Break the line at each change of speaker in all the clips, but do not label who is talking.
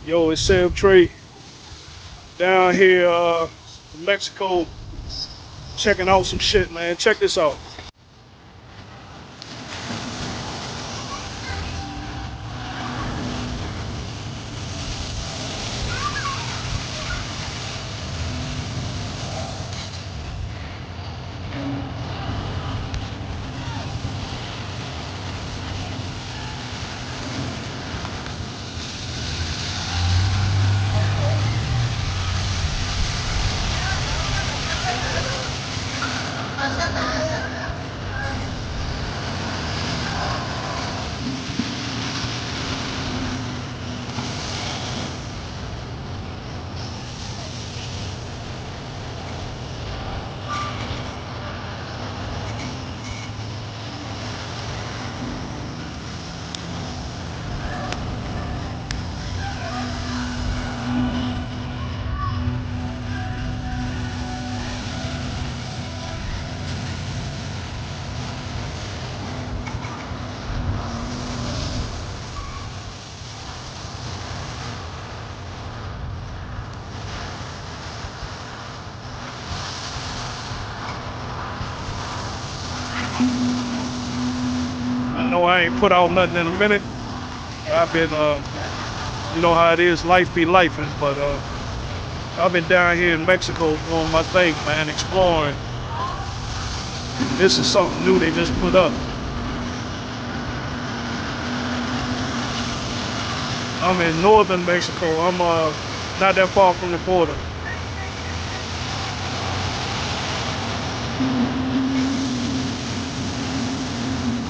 Yo, it's Sam Trey down here in Mexico checking out some shit, man. Check this out. I know I ain't put out nothing in a minute. I've been, you know how it is, life be lifing, but I've been down here in Mexico doing my thing, man, exploring. This is something new they just put up. I'm in northern Mexico. I'm not that far from the border.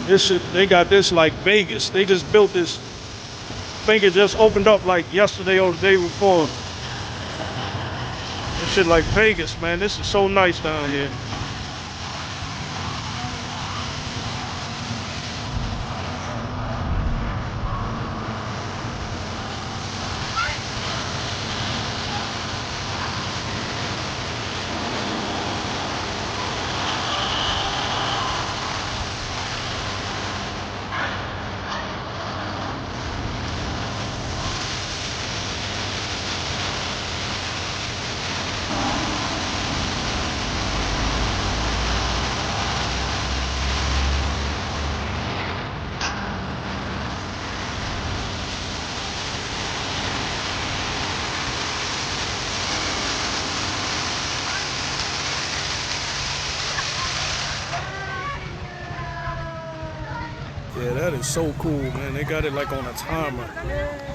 This shit, they got this like Vegas. They just built this. I think it just opened up like yesterday or the day before. This shit like Vegas, man. This is so nice down here. Yeah, that is so cool, man. They got it like on a timer.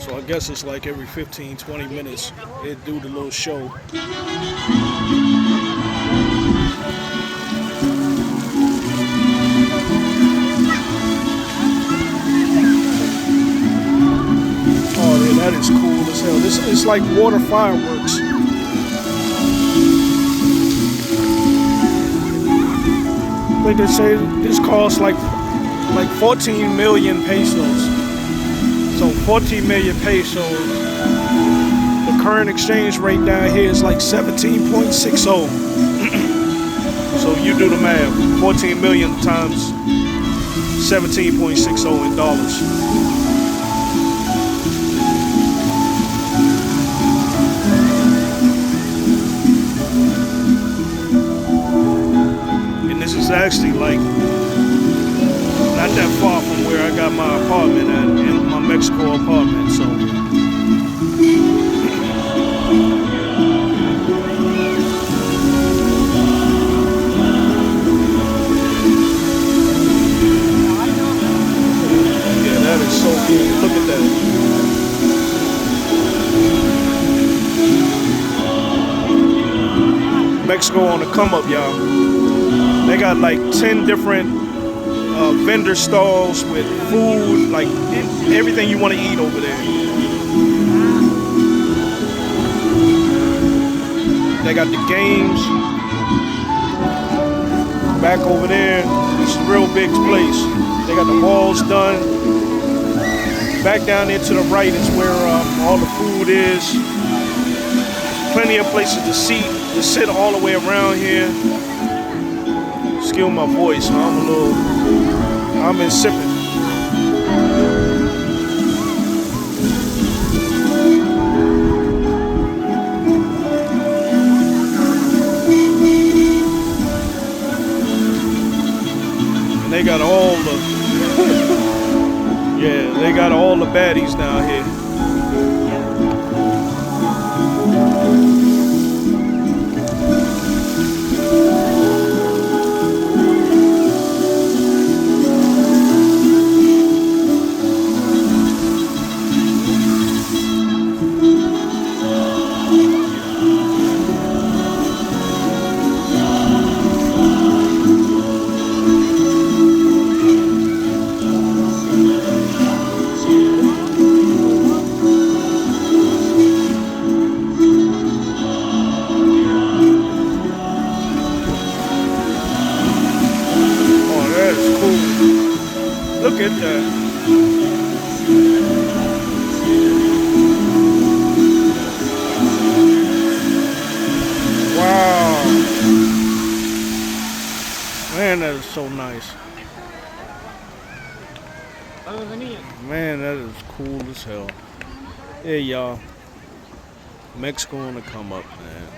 So I guess it's like every 15, 20 minutes they do the little show. Oh, yeah, that is cool as hell. This is like water fireworks. I think they say this costs like 14 million pesos. So 14 million pesos. The current exchange rate down here is like 17.60. So you do the math. 14 million times 17.60 in dollars. And this is actually like not that far from where I got my apartment at, in my Mexico apartment. So yeah, that is so cool. Look at that. Mexico on the come up, y'all. They got like 10 different vendor stalls with food, like everything you want to eat over there. They got the games back over there. It's a real big place. They got the walls done. Back down there to the right is where all the food is. Plenty of places to sit all the way around here. Excuse my voice, I'm insipid. they got all the yeah, they got all the baddies down here. Oh, that's cool. Look at that. Wow. Man, that is so nice. Man, that is cool as hell. Hey, y'all. Mexico gonna come up, man.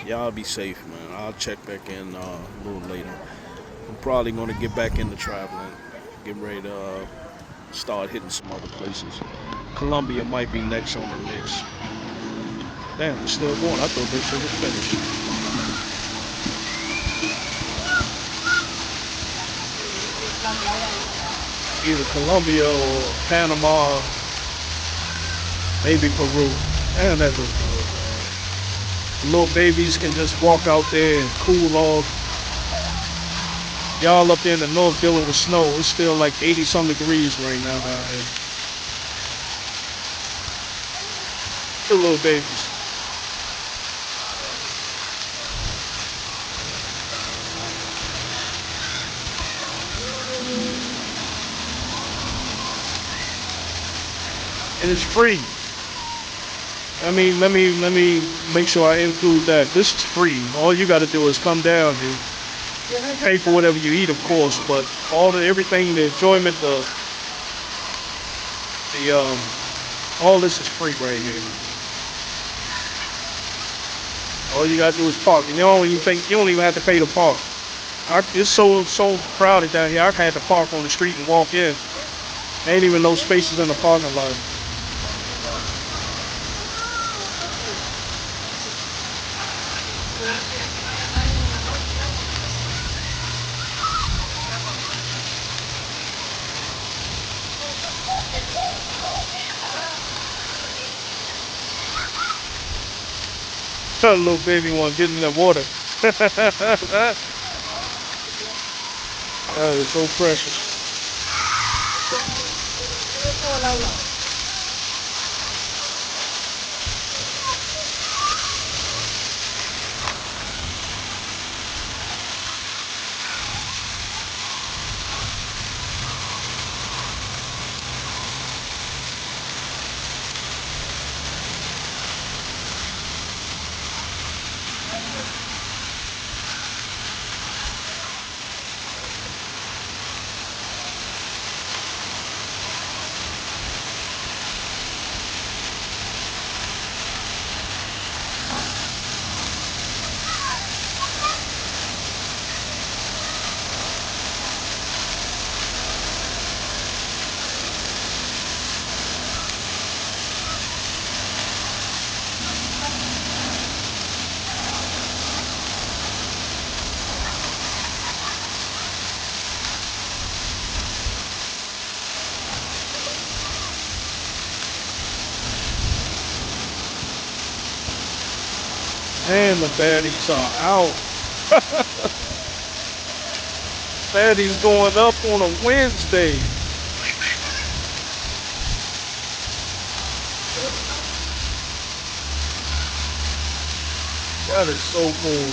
Y'all be safe, man. I'll check back in a little later. I'm probably gonna get back into traveling. Getting ready to start hitting some other places. Colombia might be next on the list. Damn, it's still going. I thought this shit was finished. Either Colombia or Panama, maybe Peru. Man, that looks good, man. The little babies can just walk out there and cool off. Y'all up there in the north dealing with snow. It's still like 80 some degrees right now out here. The little babies. And it's free. Let me make sure I include that. This is free. All you got to do is come down here, pay for whatever you eat, of course, but all the everything, the enjoyment, the all this is free right here. All you got to do is park, and you don't even have to pay to park. It's so crowded down here. I had to park on the street and walk in. Ain't even no spaces in the parking lot. Tell the little baby one get in the water. That is so precious. And the baddies are out. Baddies going up on a Wednesday. That is so cool.